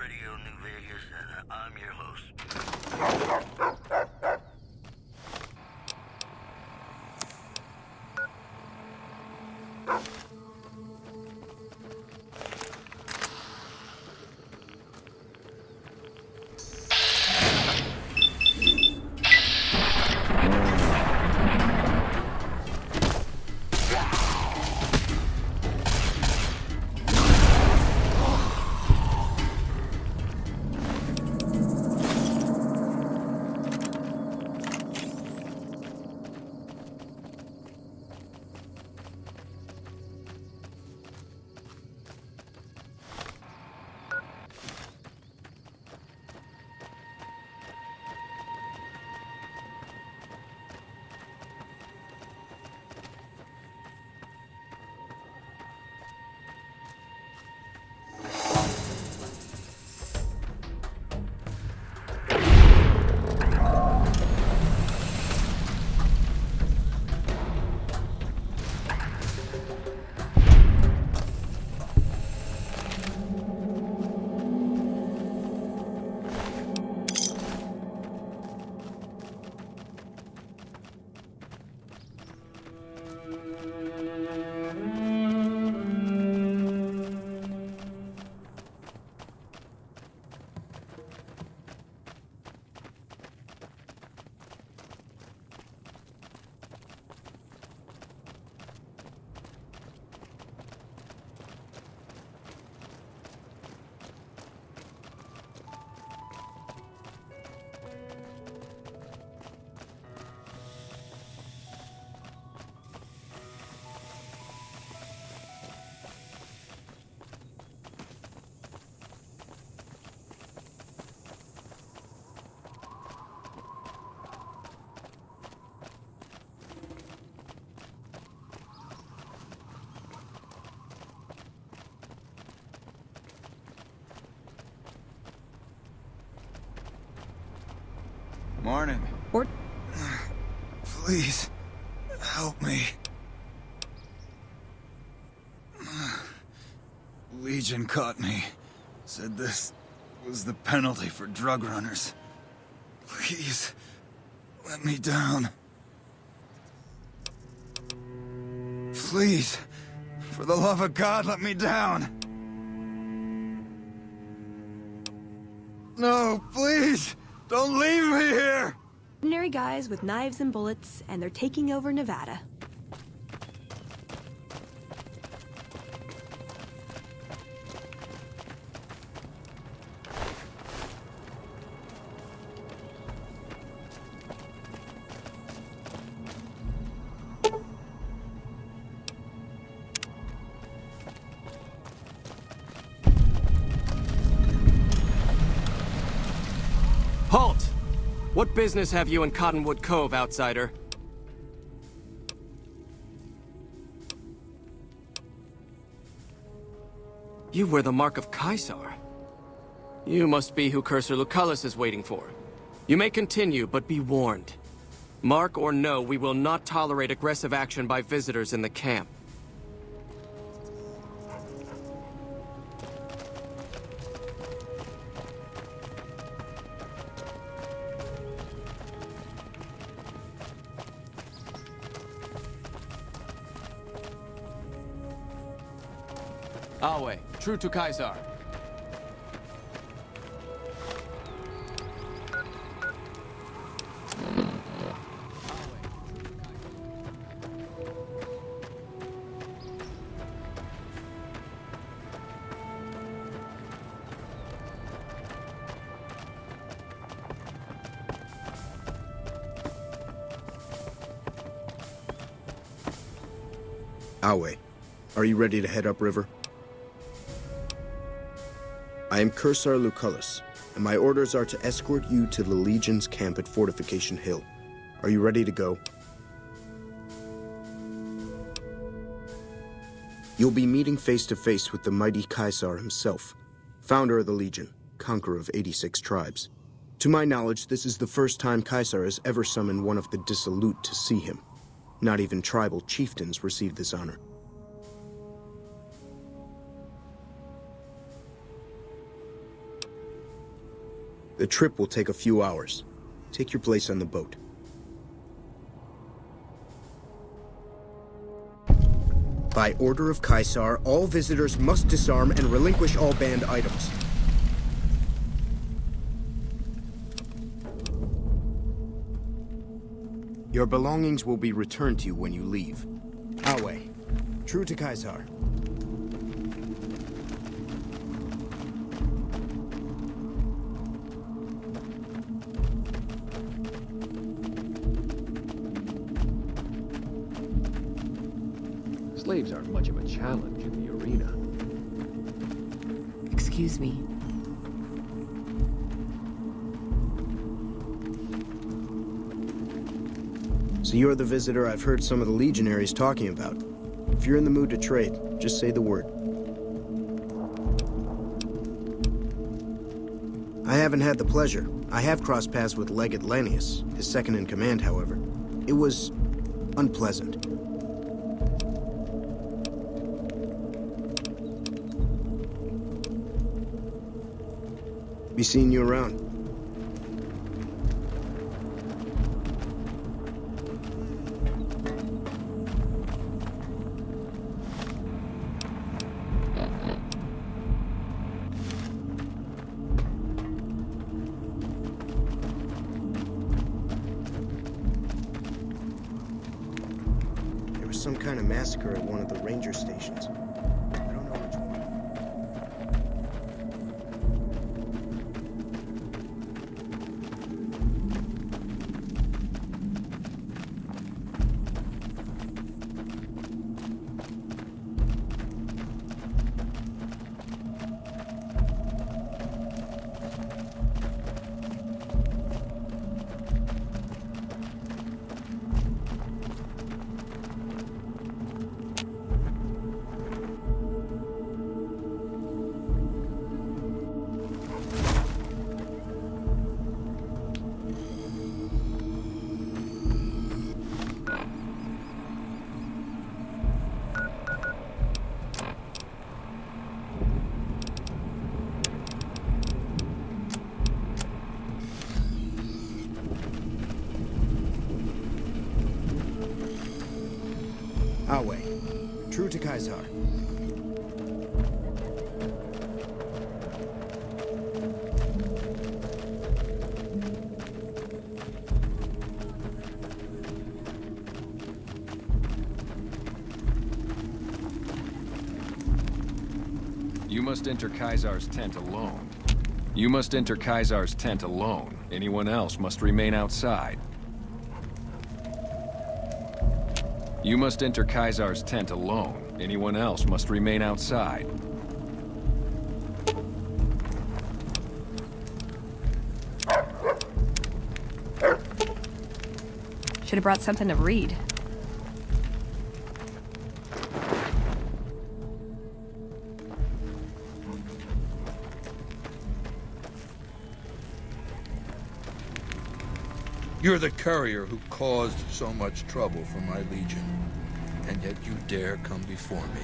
Radio New Vegas, and I'm your host. Morning. Or... Please, help me. Legion caught me. Said this was the penalty for drug runners. Please, let me down. Please, for the love of God, let me down. No, please, don't leave me here. Ordinary guys with knives and bullets, and they're taking over Nevada. Halt! What business have you in Cottonwood Cove, outsider? You wear the mark of Caesar. You must be who Cursor Lucullus is waiting for. You may continue, but be warned. Mark or no, we will not tolerate aggressive action by visitors in the camp. Awe, true to Caesar. Awe, are you ready to head upriver? I am Cursor Lucullus, and my orders are to escort you to the Legion's camp at Fortification Hill. Are you ready to go? You'll be meeting face-to-face with the mighty Caesar himself, founder of the Legion, conqueror of 86 tribes. To my knowledge, this is the first time Caesar has ever summoned one of the dissolute to see him. Not even tribal chieftains receive this honor. The trip will take a few hours. Take your place on the boat. By order of Caesar, all visitors must disarm and relinquish all banned items. Your belongings will be returned to you when you leave. Away. True to Caesar. Slaves aren't much of a challenge in the arena. Excuse me. So you're the visitor I've heard some of the legionaries talking about. If you're in the mood to trade, just say the word. I haven't had the pleasure. I have crossed paths with Legate Lanius, his second-in-command, however. It was unpleasant. Be seeing you around. There was some kind of massacre at one of the ranger stations. I don't know which one. Away. True to Caesar. You must enter Caesar's tent alone. You must enter Caesar's tent alone. Anyone else must remain outside. You must enter Caesar's tent alone. Anyone else must remain outside. Should have brought something to read. You're the courier who caused so much trouble for my legion, and yet you dare come before me.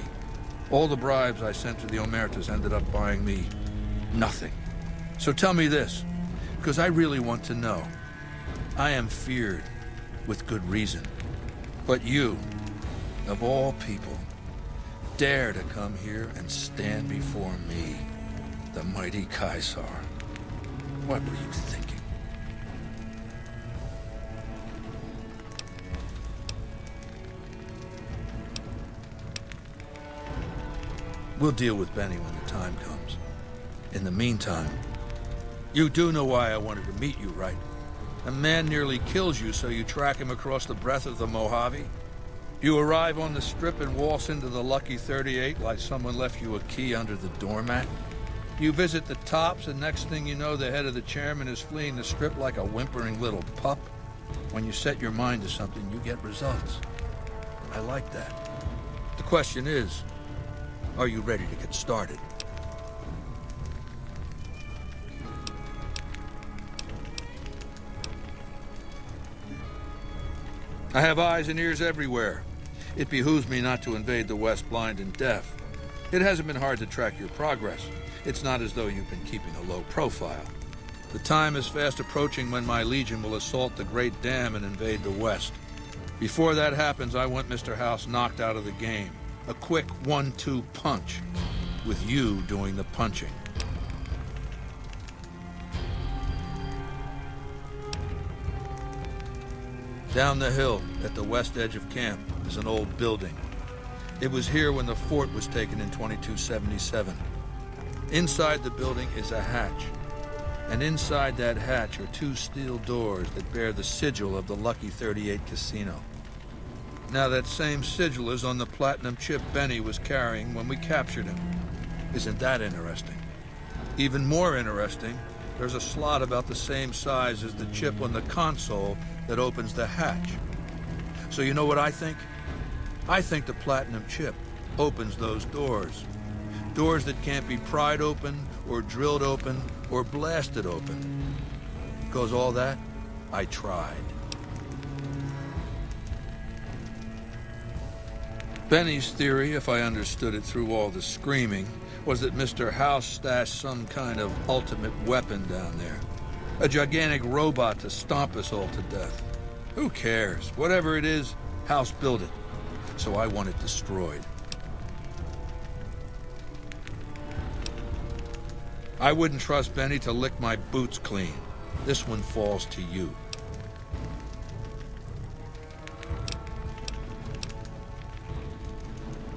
All the bribes I sent to the Omertas ended up buying me nothing. So tell me this, because I really want to know. I am feared, with good reason. But you, of all people, dare to come here and stand before me, the mighty Caesar. What were you thinking? We'll deal with Benny when the time comes. In the meantime, you do know why I wanted to meet you, right? A man nearly kills you, so you track him across the breadth of the Mojave. You arrive on the strip and waltz into the Lucky 38 like someone left you a key under the doormat. You visit the tops, and next thing you know, the head of the chairman is fleeing the strip like a whimpering little pup. When you set your mind to something, you get results. I like that. The question is, are you ready to get started? I have eyes and ears everywhere. It behooves me not to invade the West blind and deaf. It hasn't been hard to track your progress. It's not as though you've been keeping a low profile. The time is fast approaching when my Legion will assault the Great Dam and invade the West. Before that happens, I want Mr. House knocked out of the game. A quick 1-2 punch, with you doing the punching. Down the hill, at the west edge of camp, is an old building. It was here when the fort was taken in 2277. Inside the building is a hatch. And inside that hatch are 2 steel doors that bear the sigil of the Lucky 38 casino. Now that same sigil is on the platinum chip Benny was carrying when we captured him. Isn't that interesting? Even more interesting, there's a slot about the same size as the chip on the console that opens the hatch. So you know what I think? I think the platinum chip opens those doors. Doors that can't be pried open, or drilled open, or blasted open. Because all that, I tried. Benny's theory, if I understood it through all the screaming, was that Mr. House stashed some kind of ultimate weapon down there. A gigantic robot to stomp us all to death. Who cares? Whatever it is, House built it. So I want it destroyed. I wouldn't trust Benny to lick my boots clean. This one falls to you.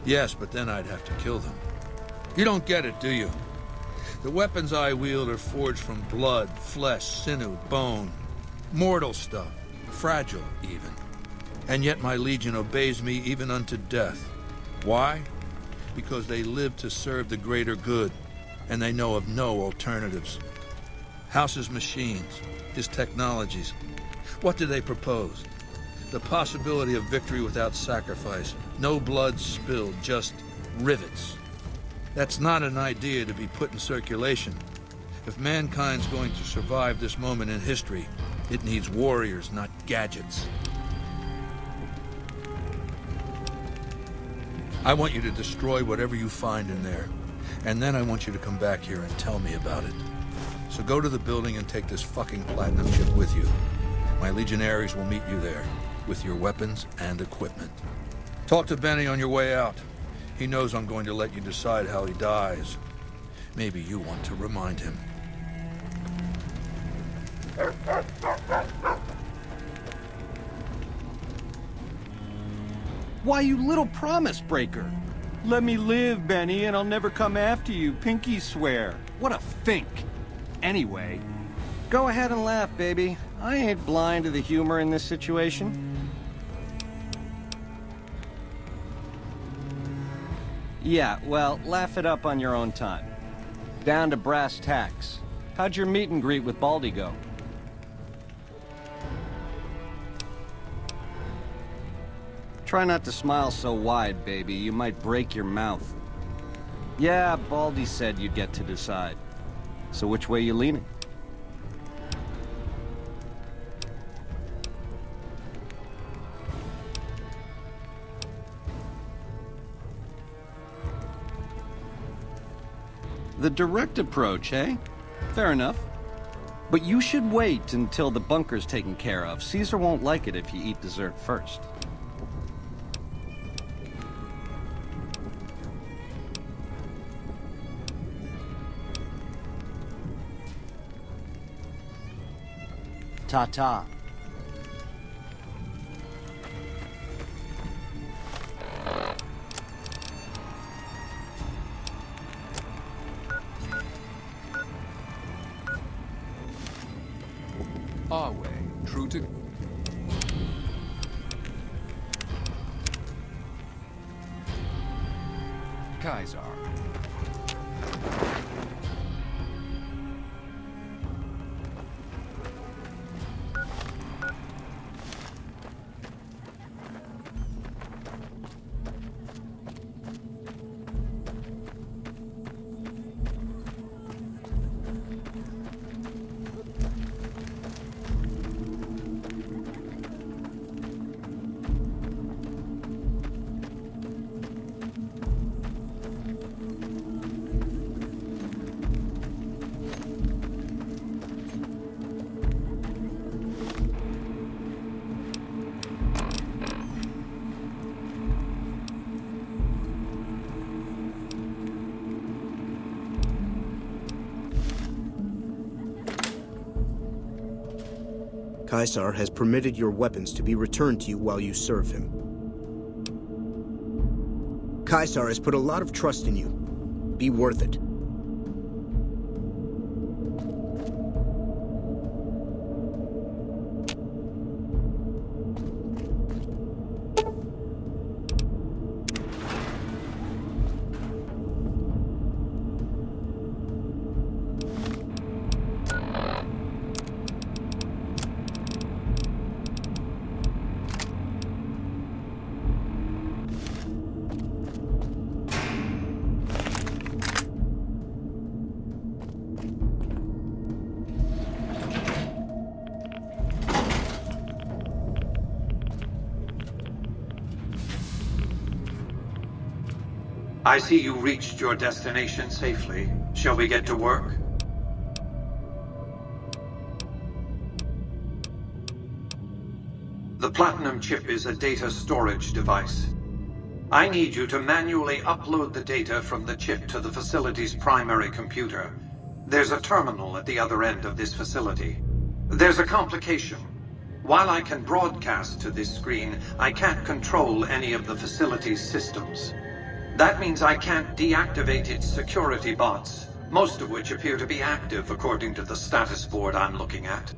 Yes, but then I'd have to kill them. You don't get it, do you? The weapons I wield are forged from blood, flesh, sinew, bone. Mortal stuff. Fragile, even. And yet my Legion obeys me even unto death. Why? Because they live to serve the greater good, and they know of no alternatives. House's machines, his technologies. What do they propose? The possibility of victory without sacrifice. No blood spilled, just rivets. That's not an idea to be put in circulation. If mankind's going to survive this moment in history, it needs warriors, not gadgets. I want you to destroy whatever you find in there. And then I want you to come back here and tell me about it. So go to the building and take this fucking platinum chip with you. My legionaries will meet you there, with your weapons and equipment. Talk to Benny on your way out. He knows I'm going to let you decide how he dies. Maybe you want to remind him. Why, you little promise breaker! Let me live, Benny, and I'll never come after you, pinky swear. What a fink. Anyway, go ahead and laugh, baby. I ain't blind to the humor in this situation. Yeah, well, laugh it up on your own time. Down to brass tacks. How'd your meet and greet with Baldy go? Try not to smile so wide, baby. You might break your mouth. Yeah, Baldy said you'd get to decide. So which way you leaning? The direct approach, eh? Fair enough. But you should wait until the bunker's taken care of. Caesar won't like it if you eat dessert first. Ta-ta. Our way, true to... Kaiser. Caesar has permitted your weapons to be returned to you while you serve him. Caesar has put a lot of trust in you. Be worth it. I see you reached your destination safely. Shall we get to work? The Platinum chip is a data storage device. I need you to manually upload the data from the chip to the facility's primary computer. There's a terminal at the other end of this facility. There's a complication. While I can broadcast to this screen, I can't control any of the facility's systems. That means I can't deactivate its security bots, most of which appear to be active according to the status board I'm looking at.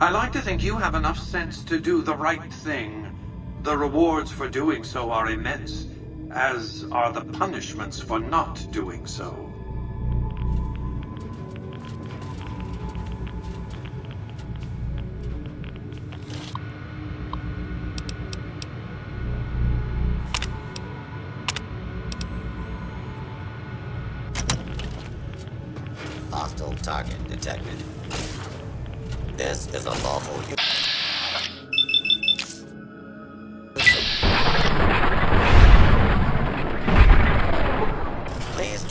I like to think you have enough sense to do the right thing. The rewards for doing so are immense, as are the punishments for not doing so. Hostile target detected. This is a lawful use. Please.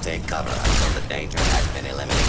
Take cover until the danger has been eliminated.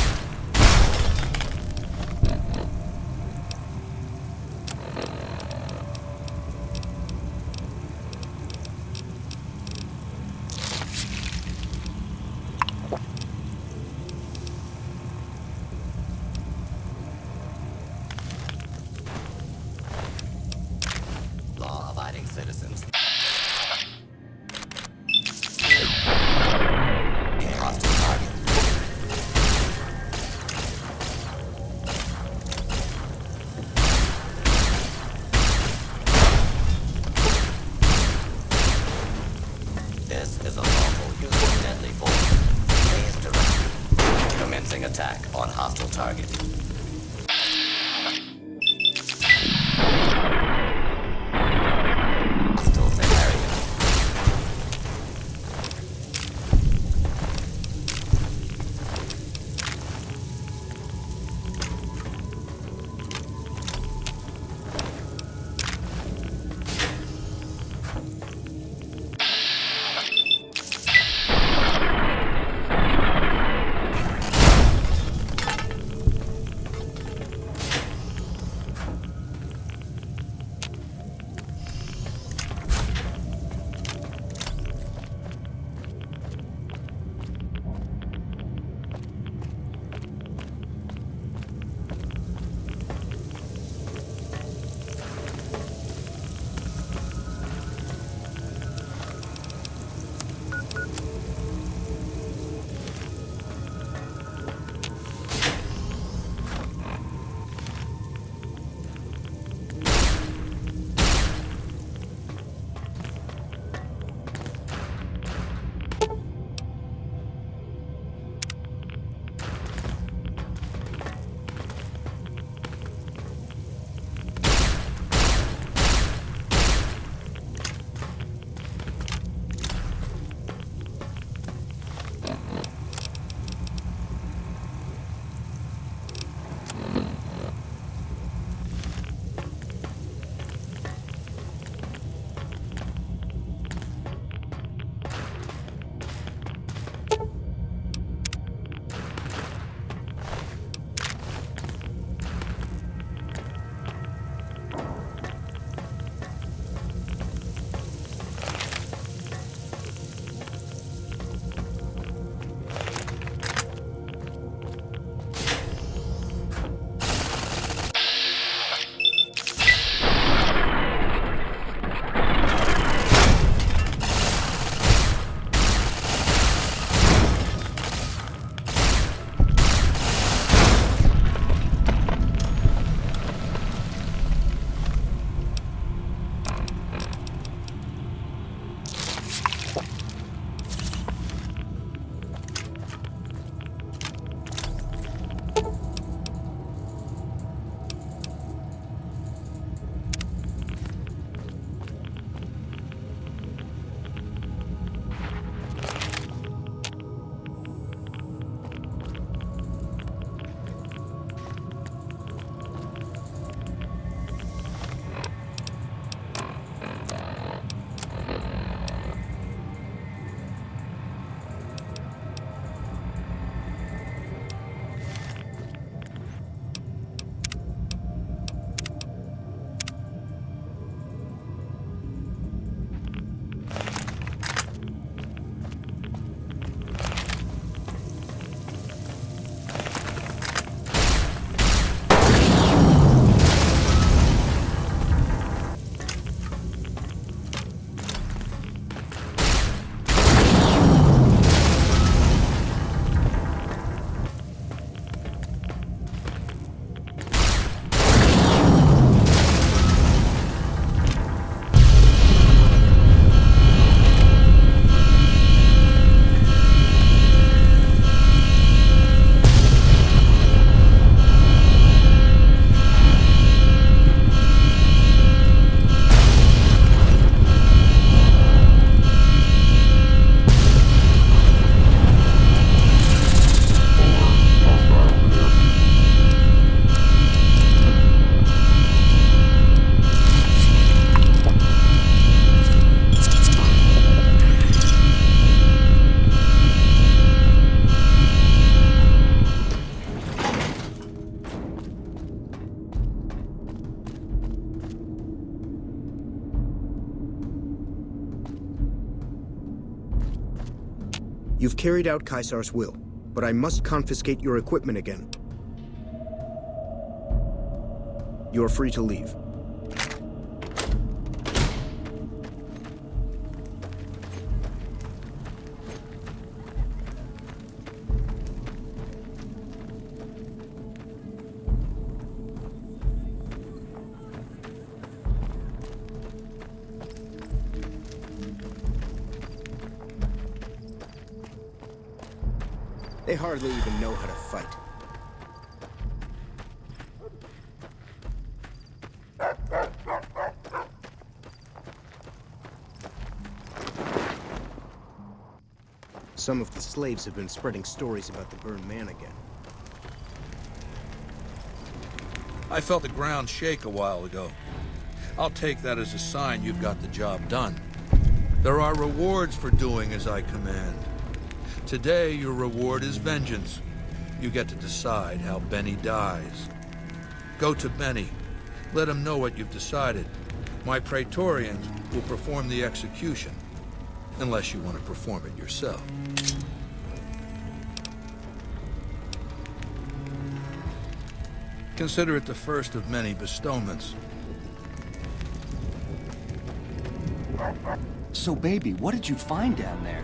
attack on hostile target. Hostiles in area. You've carried out Caesar's will, but I must confiscate your equipment again. You are free to leave. They hardly even know how to fight. Some of the slaves have been spreading stories about the burned man again. I felt the ground shake a while ago. I'll take that as a sign you've got the job done. There are rewards for doing as I command. Today, your reward is vengeance. You get to decide how Benny dies. Go to Benny. Let him know what you've decided. My Praetorians will perform the execution, unless you want to perform it yourself. Consider it the first of many bestowments. So, baby, what did you find down there?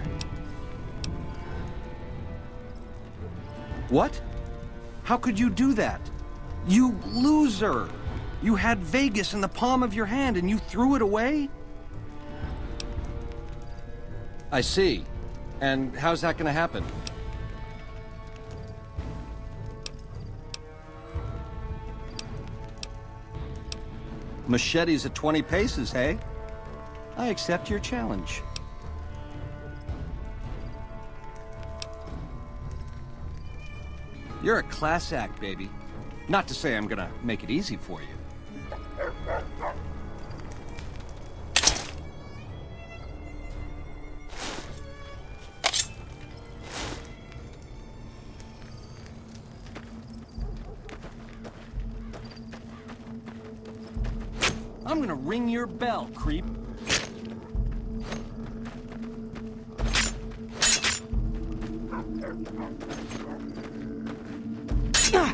What? How could you do that? You loser! You had Vegas in the palm of your hand and you threw it away? I see. And how's that gonna happen? Machetes at 20 paces, hey? I accept your challenge. You're a class act, baby. Not to say I'm gonna make it easy for you. I'm gonna ring your bell, creep. Ah!